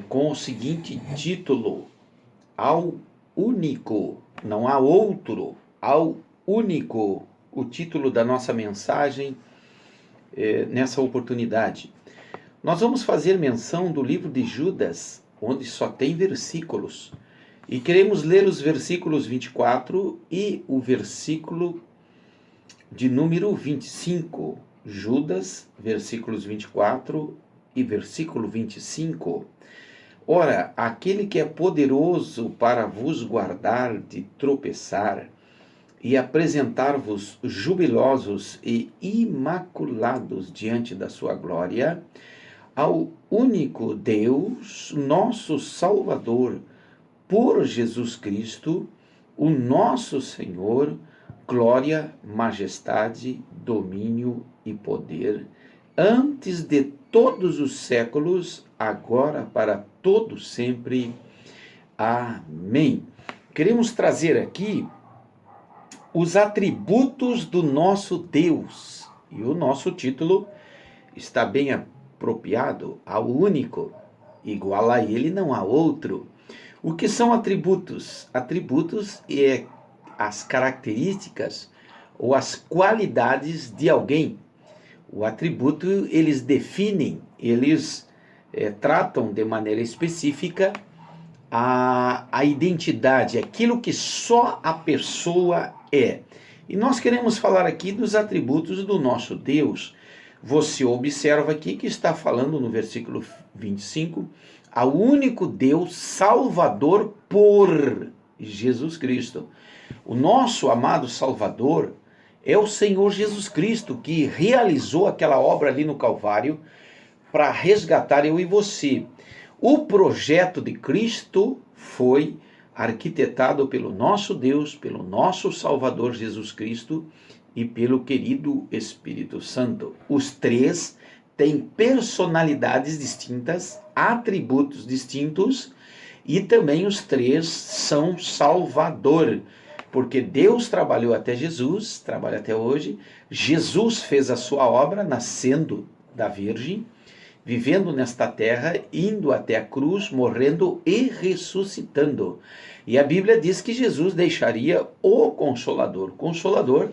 com o seguinte título: Ao único, não há outro, ao único, o título da nossa mensagem nessa oportunidade. Nós vamos fazer menção do livro de Judas, onde só tem versículos, e queremos ler os versículos 24 e o versículo de número 25. Judas, versículos 24 e versículo 25. Ora, aquele que é poderoso para vos guardar de tropeçar e apresentar-vos jubilosos e imaculados diante da sua glória, ao único Deus, nosso Salvador, por Jesus Cristo, o nosso Senhor, glória, majestade, domínio e poder, antes de todos os séculos, agora para todo sempre. Amém. Queremos trazer aqui os atributos do nosso Deus. E o nosso título está bem apropriado: ao único, igual a ele não há outro. O que são atributos? Atributos é as características ou as qualidades de alguém. O atributo, eles definem, eles tratam de maneira específica a identidade, aquilo que só a pessoa é. E nós queremos falar aqui dos atributos do nosso Deus. Você observa aqui que está falando no versículo 25, ao único Deus Salvador por Jesus Cristo. O nosso amado Salvador é o Senhor Jesus Cristo, que realizou aquela obra ali no Calvário para resgatar eu e você. O projeto de Cristo foi arquitetado pelo nosso Deus, pelo nosso Salvador Jesus Cristo e pelo querido Espírito Santo. Os três têm personalidades distintas, atributos distintos, e também os três são Salvador, porque Deus trabalhou até Jesus, trabalha até hoje. Jesus fez a sua obra nascendo da Virgem, vivendo nesta terra, indo até a cruz, morrendo e ressuscitando. E a Bíblia diz que Jesus deixaria o Consolador. O Consolador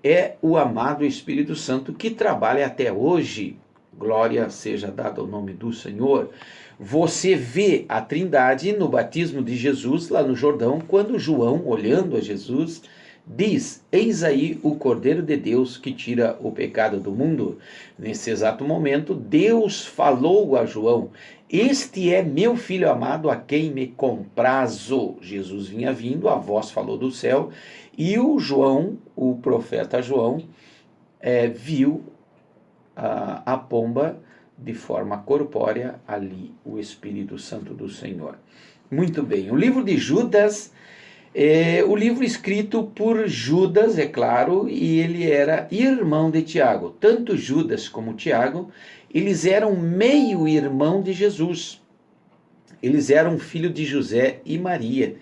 é o amado Espírito Santo que trabalha até hoje. Glória seja dada ao nome do Senhor. Você vê a Trindade no batismo de Jesus lá no Jordão, quando João, olhando a Jesus, diz: eis aí o Cordeiro de Deus que tira o pecado do mundo. Nesse exato momento, Deus falou a João: este é meu filho amado, a quem me comprazo. Jesus vinha vindo, a voz falou do céu, e o João, o profeta João, viu a pomba de forma corpórea ali, o Espírito Santo do Senhor. Muito bem, o livro de Judas o livro escrito por Judas, é claro, e ele era irmão de Tiago. Tanto Judas como Tiago, eles eram meio-irmão de Jesus. Eles eram filho de José e Maria.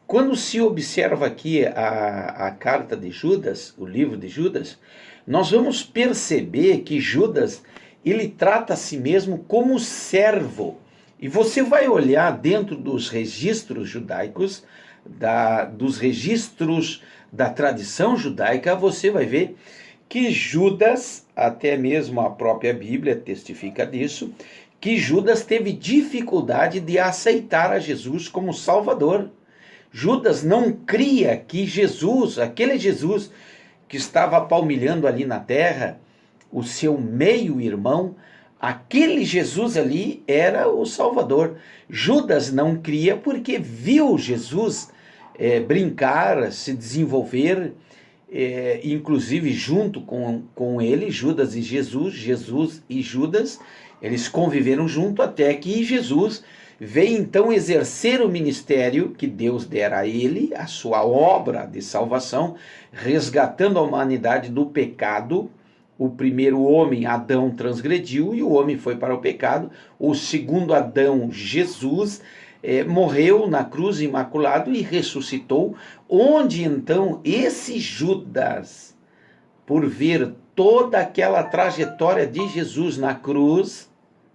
Quando se observa aqui a carta de Judas, o livro de Judas, nós vamos perceber que Judas, ele trata a si mesmo como servo. E você vai olhar dentro dos registros judaicos, dos registros da tradição judaica, você vai ver que Judas, até mesmo a própria Bíblia testifica disso, que Judas teve dificuldade de aceitar a Jesus como Salvador. Judas não cria que Jesus, aquele Jesus que estava palmilhando ali na terra, o seu meio-irmão, aquele Jesus ali era o Salvador. Judas não cria porque viu Jesus brincar, se desenvolver, inclusive junto com ele, Judas e Jesus e Judas, eles conviveram junto até que Jesus veio então exercer o ministério que Deus dera a ele, a sua obra de salvação, resgatando a humanidade do pecado. O primeiro homem, Adão, transgrediu e o homem foi para o pecado. O segundo Adão, Jesus, morreu na cruz imaculado e ressuscitou, onde então esse Judas, por ver toda aquela trajetória de Jesus na cruz,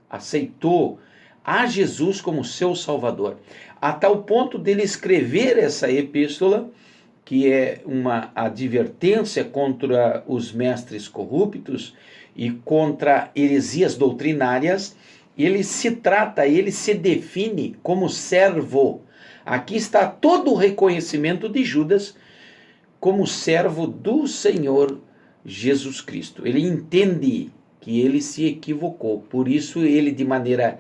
aceitou a Jesus como seu Salvador, a tal ponto dele escrever essa epístola, que é uma advertência contra os mestres corruptos e contra heresias doutrinárias. Ele se define como servo. Aqui está todo o reconhecimento de Judas como servo do Senhor Jesus Cristo. Ele entende que ele se equivocou, por isso ele, de maneira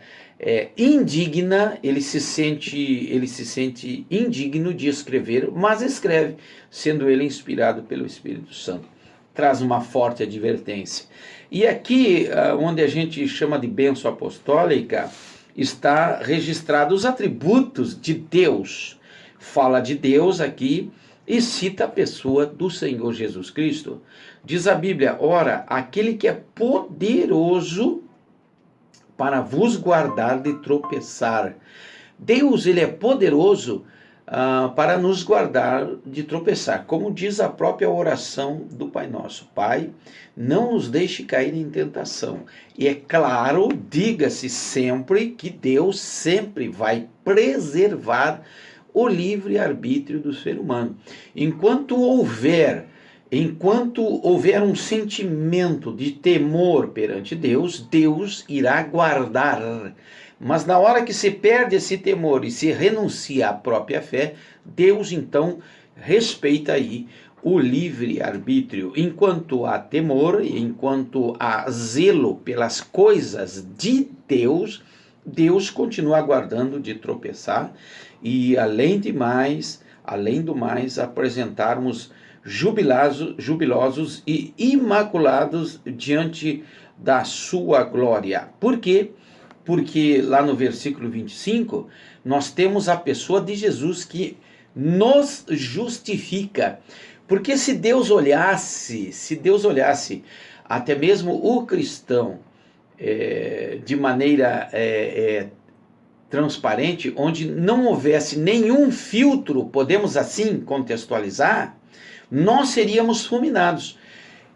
indigna, ele se sente indigno de escrever, mas escreve, sendo ele inspirado pelo Espírito Santo. Traz uma forte advertência. E aqui, onde a gente chama de bênção apostólica, está registrado os atributos de Deus. Fala de Deus aqui e cita a pessoa do Senhor Jesus Cristo. Diz a Bíblia: ora, aquele que é poderoso para vos guardar de tropeçar. Deus, ele é poderoso para nos guardar de tropeçar, como diz a própria oração do Pai Nosso: Pai, não nos deixe cair em tentação. E é claro, diga-se sempre, que Deus sempre vai preservar o livre-arbítrio do ser humano. Enquanto houver um sentimento de temor perante Deus, Deus irá guardar. Mas na hora que se perde esse temor e se renuncia à própria fé, Deus então respeita aí o livre-arbítrio. Enquanto há temor, enquanto há zelo pelas coisas de Deus, Deus continua guardando de tropeçar e, além do mais, apresentarmos jubilosos e imaculados diante da sua glória. Por quê? Porque lá no versículo 25, nós temos a pessoa de Jesus que nos justifica. Porque se Deus olhasse até mesmo o cristão de maneira transparente, onde não houvesse nenhum filtro, podemos assim contextualizar, nós seríamos fulminados.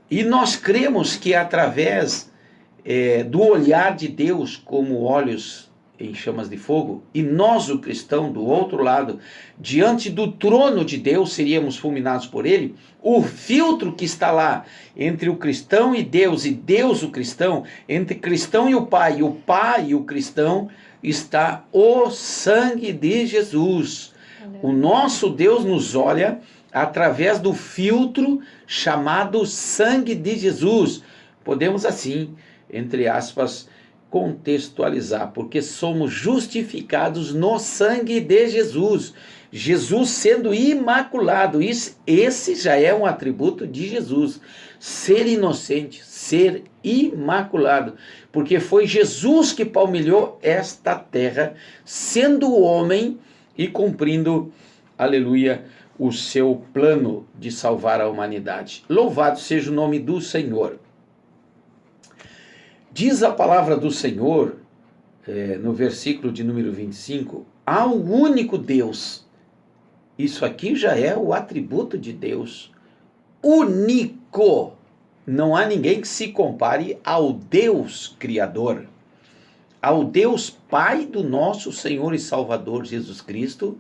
E nós cremos que através do olhar de Deus como olhos em chamas de fogo, e nós, o cristão, do outro lado, diante do trono de Deus, seríamos fulminados por ele. O filtro que está lá entre o cristão e Deus o cristão, entre cristão e o pai e o cristão, está o sangue de Jesus. O nosso Deus nos olha através do filtro chamado sangue de Jesus. Podemos assim, entre aspas, contextualizar, porque somos justificados no sangue de Jesus. Jesus sendo imaculado, esse já é um atributo de Jesus. Ser inocente, ser imaculado, porque foi Jesus que palmilhou esta terra, sendo homem e cumprindo, aleluia, o seu plano de salvar a humanidade. Louvado seja o nome do Senhor. Diz a palavra do Senhor, no versículo de número 25, ao único Deus. Isso aqui já é o atributo de Deus. Único. Não há ninguém que se compare ao Deus Criador, ao Deus Pai do nosso Senhor e Salvador Jesus Cristo,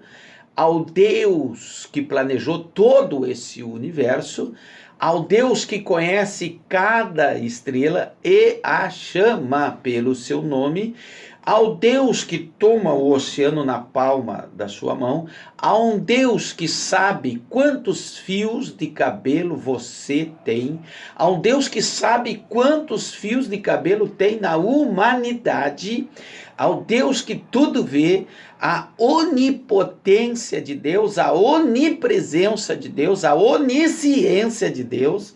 ao Deus que planejou todo esse universo, ao Deus que conhece cada estrela e a chama pelo seu nome, ao Deus que toma o oceano na palma da sua mão, a um Deus que sabe quantos fios de cabelo você tem, a um Deus que sabe quantos fios de cabelo tem na humanidade, ao Deus que tudo vê, a onipotência de Deus, a onipresença de Deus, a onisciência de Deus.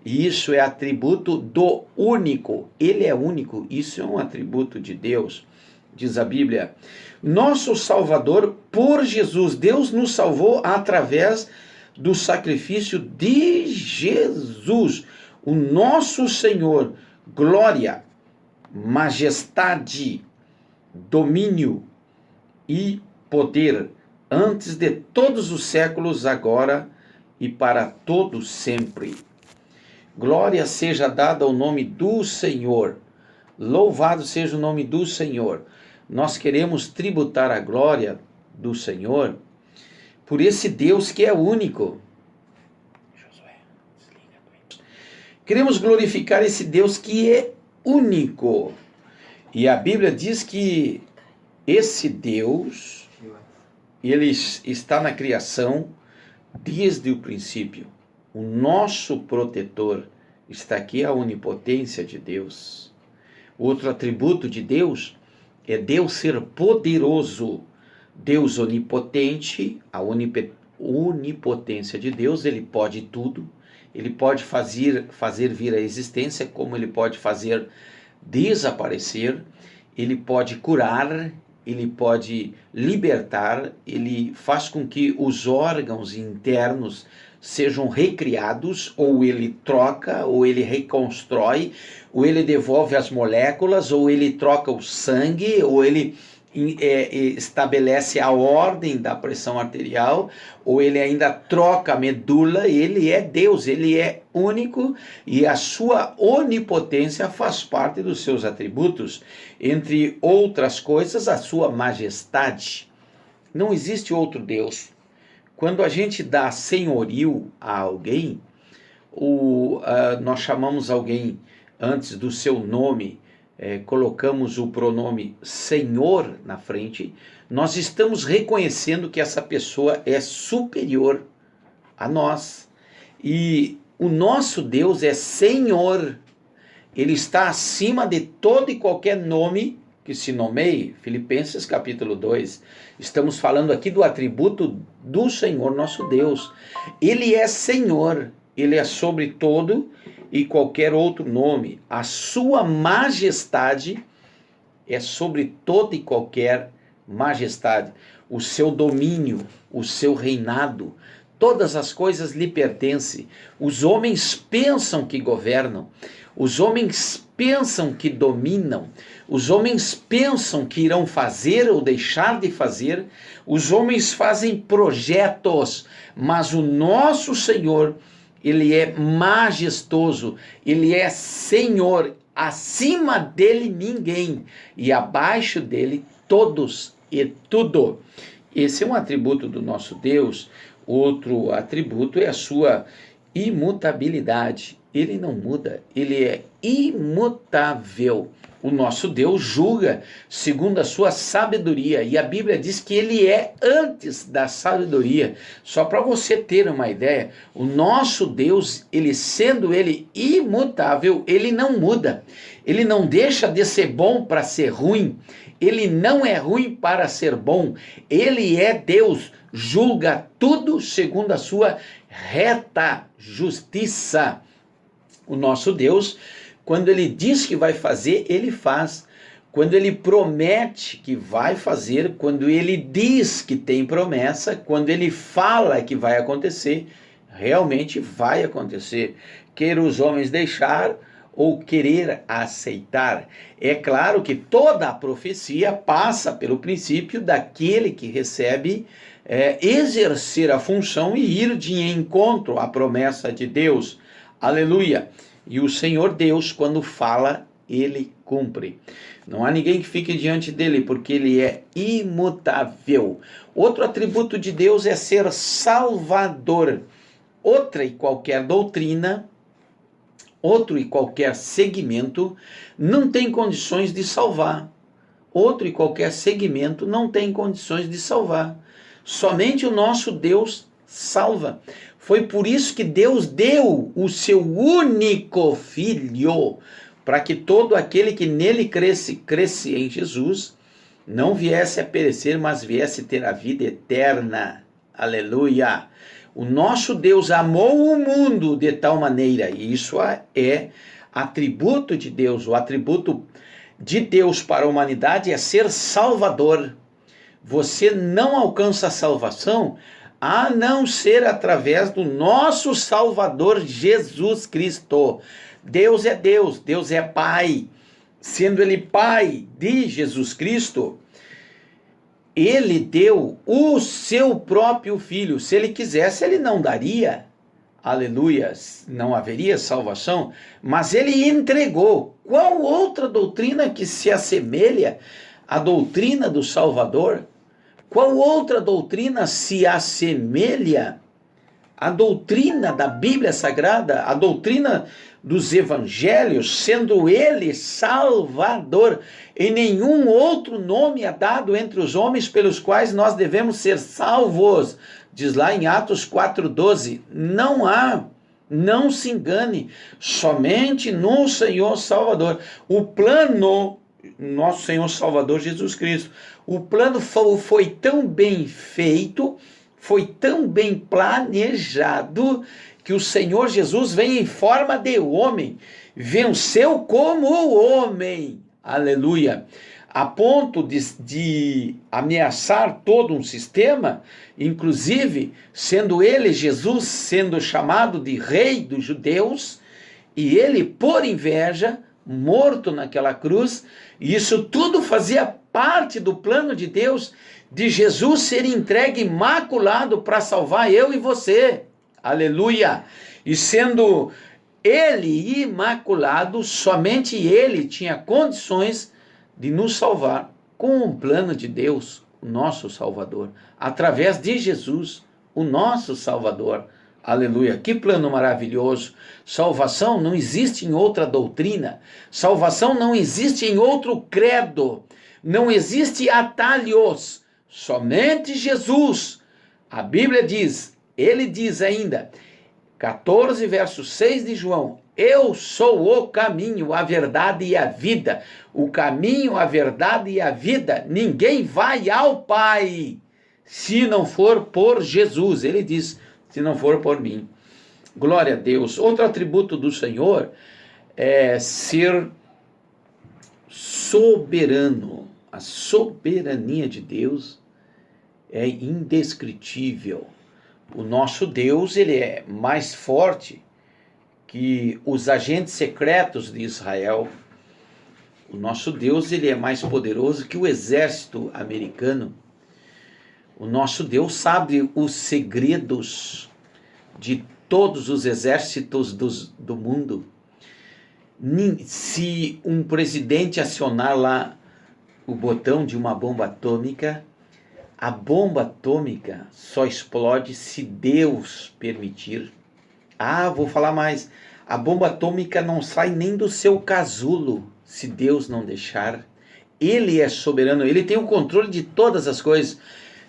E isso é atributo do único. Ele é único, isso é um atributo de Deus. Diz a Bíblia, nosso Salvador por Jesus. Deus nos salvou através do sacrifício de Jesus. O nosso Senhor, glória, majestade, domínio e poder, antes de todos os séculos, agora e para todo sempre. Glória seja dada ao nome do Senhor. Louvado seja o nome do Senhor. nós queremos tributar a glória do Senhor por esse Deus que é único. Queremos glorificar esse Deus que é único. E a Bíblia diz que esse Deus, ele está na criação desde o princípio. O nosso protetor está aqui, a onipotência de Deus. Outro atributo de Deus é Deus ser poderoso. Deus onipotente, a onipotência de Deus, ele pode tudo. Ele pode fazer vir à existência, como ele pode fazer desaparecer, ele pode curar, ele pode libertar, ele faz com que os órgãos internos sejam recriados, ou ele troca, ou ele reconstrói, ou ele devolve as moléculas, ou ele troca o sangue, ou ele estabelece a ordem da pressão arterial, ou ele ainda troca a medula. Ele é Deus, ele é único, e a sua onipotência faz parte dos seus atributos, entre outras coisas, a sua majestade. Não existe outro Deus. Quando a gente dá senhorio a alguém, nós chamamos alguém antes do seu nome, colocamos o pronome Senhor na frente, nós estamos reconhecendo que essa pessoa é superior a nós. E o nosso Deus é Senhor. Ele está acima de todo e qualquer nome que se nomeie. Filipenses capítulo 2. Estamos falando aqui do atributo do Senhor nosso Deus. Ele é Senhor. Ele é sobre todo e qualquer outro nome. A sua majestade é sobre toda e qualquer majestade. O seu domínio, o seu reinado, todas as coisas lhe pertencem. Os homens pensam que governam, os homens pensam que dominam, os homens pensam que irão fazer ou deixar de fazer, os homens fazem projetos, mas o nosso Senhor, ele é majestoso, ele é Senhor, acima dele ninguém, e abaixo dele todos e tudo. Esse é um atributo do nosso Deus. Outro atributo é a sua imutabilidade. Ele não muda, ele é imutável. O nosso Deus julga segundo a sua sabedoria, e a Bíblia diz que ele é antes da sabedoria. Só para você ter uma ideia, o nosso Deus, ele sendo ele imutável, ele não muda. Ele não deixa de ser bom para ser ruim. Ele não é ruim para ser bom. Ele é Deus, julga tudo segundo a sua reta justiça. O nosso Deus, quando ele diz que vai fazer, ele faz. Quando ele promete que vai fazer, quando ele diz que tem promessa, quando ele fala que vai acontecer, realmente vai acontecer. Quer os homens deixar ou querer aceitar. É claro que toda a profecia passa pelo princípio daquele que recebe exercer a função e ir de encontro à promessa de Deus. Aleluia! E o Senhor Deus, quando fala, ele cumpre. Não há ninguém que fique diante dele, porque ele é imutável. Outro atributo de Deus é ser salvador. Outra e qualquer doutrina, outro e qualquer segmento não tem condições de salvar. Outro e qualquer segmento não tem condições de salvar. Somente o nosso Deus salva. Foi por isso que Deus deu o seu único Filho, para que todo aquele que nele cresce em Jesus, não viesse a perecer, mas viesse ter a vida eterna. Aleluia! O nosso Deus amou o mundo de tal maneira, e isso é atributo de Deus. O atributo de Deus para a humanidade é ser salvador. Você não alcança a salvação a não ser através do nosso Salvador Jesus Cristo. Deus é Deus, Deus é Pai. Sendo Ele Pai de Jesus Cristo, Ele deu o seu próprio Filho. Se Ele quisesse, Ele não daria. Aleluia, não haveria salvação, mas Ele entregou. Qual outra doutrina que se assemelha a doutrina do Salvador? Qual outra doutrina se assemelha à doutrina da Bíblia Sagrada, a doutrina dos evangelhos, sendo ele Salvador? E nenhum outro nome é dado entre os homens pelos quais nós devemos ser salvos. Diz lá em Atos 4,12, não há, não se engane, somente no Senhor Salvador. O plano, nosso Senhor Salvador Jesus Cristo, o plano foi tão bem feito, foi tão bem planejado, que o Senhor Jesus vem em forma de homem, venceu como homem, aleluia, a ponto de ameaçar todo um sistema, inclusive sendo ele, Jesus, sendo chamado de rei dos judeus, e ele, por inveja, morto naquela cruz, e isso tudo fazia parte do plano de Deus, de Jesus ser entregue imaculado para salvar eu e você, aleluia, e sendo ele imaculado, somente ele tinha condições de nos salvar com o plano de Deus, o nosso Salvador, através de Jesus, o nosso Salvador. Aleluia, que plano maravilhoso. Salvação não existe em outra doutrina, salvação não existe em outro credo, não existe atalhos, somente Jesus. A Bíblia diz, ele diz ainda, 14 verso 6 de João, eu sou o caminho, a verdade e a vida. O caminho, a verdade e a vida. Ninguém vai ao Pai se não for por Jesus. Ele diz, se não for por mim. Glória a Deus. Outro atributo do Senhor é ser soberano. A soberania de Deus é indescritível. O nosso Deus, ele é mais forte que os agentes secretos de Israel. O nosso Deus, ele é mais poderoso que o exército americano. O nosso Deus sabe os segredos de todos os exércitos do mundo. Se um presidente acionar lá o botão de uma bomba atômica, a bomba atômica só explode se Deus permitir. Vou falar mais. A bomba atômica não sai nem do seu casulo, se Deus não deixar. Ele é soberano, ele tem o controle de todas as coisas.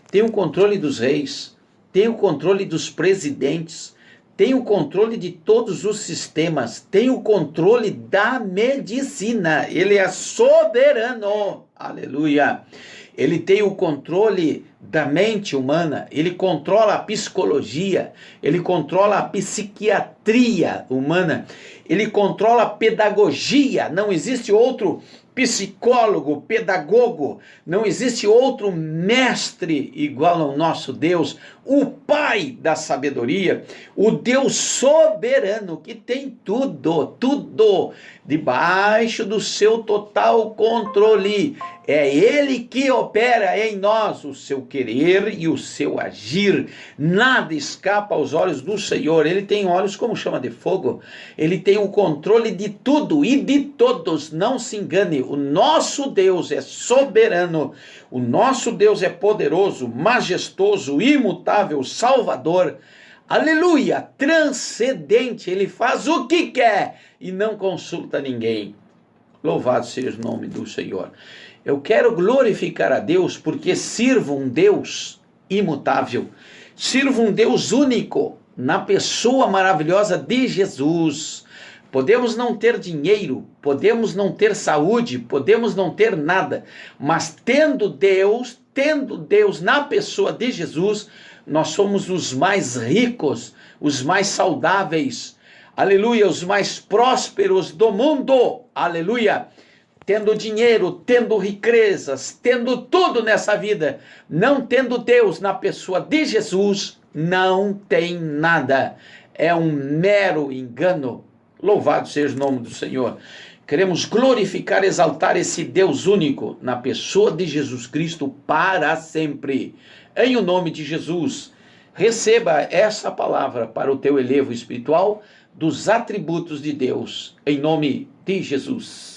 Tem o controle dos reis, tem o controle dos presidentes, tem o controle de todos os sistemas, tem o controle da medicina. Ele é soberano. Aleluia. Ele tem o controle da mente humana, ele controla a psicologia, ele controla a psiquiatria humana, ele controla a pedagogia. Não existe outro psicólogo, pedagogo, não existe outro mestre igual ao nosso Deus, o Pai da sabedoria, o Deus soberano que tem tudo debaixo do seu total controle. É ele que opera em nós o seu querer e o seu agir. Nada escapa aos olhos do Senhor. Ele tem olhos como chama de fogo. Ele tem o controle de tudo e de todos. Não se engane. O nosso Deus é soberano. O nosso Deus é poderoso, majestoso, imutável, salvador. Aleluia! Transcendente. Ele faz o que quer e não consulta ninguém. Louvado seja o nome do Senhor. Eu quero glorificar a Deus porque sirvo um Deus imutável, sirvo um Deus único na pessoa maravilhosa de Jesus. Podemos não ter dinheiro, podemos não ter saúde, podemos não ter nada, mas tendo Deus na pessoa de Jesus, nós somos os mais ricos, os mais saudáveis, aleluia, os mais prósperos do mundo, aleluia. Tendo dinheiro, tendo riquezas, tendo tudo nessa vida, não tendo Deus na pessoa de Jesus, não tem nada. É um mero engano. Louvado seja o nome do Senhor. Queremos glorificar, exaltar esse Deus único na pessoa de Jesus Cristo para sempre. Em o nome de Jesus, receba essa palavra para o teu elevo espiritual dos atributos de Deus. Em nome de Jesus.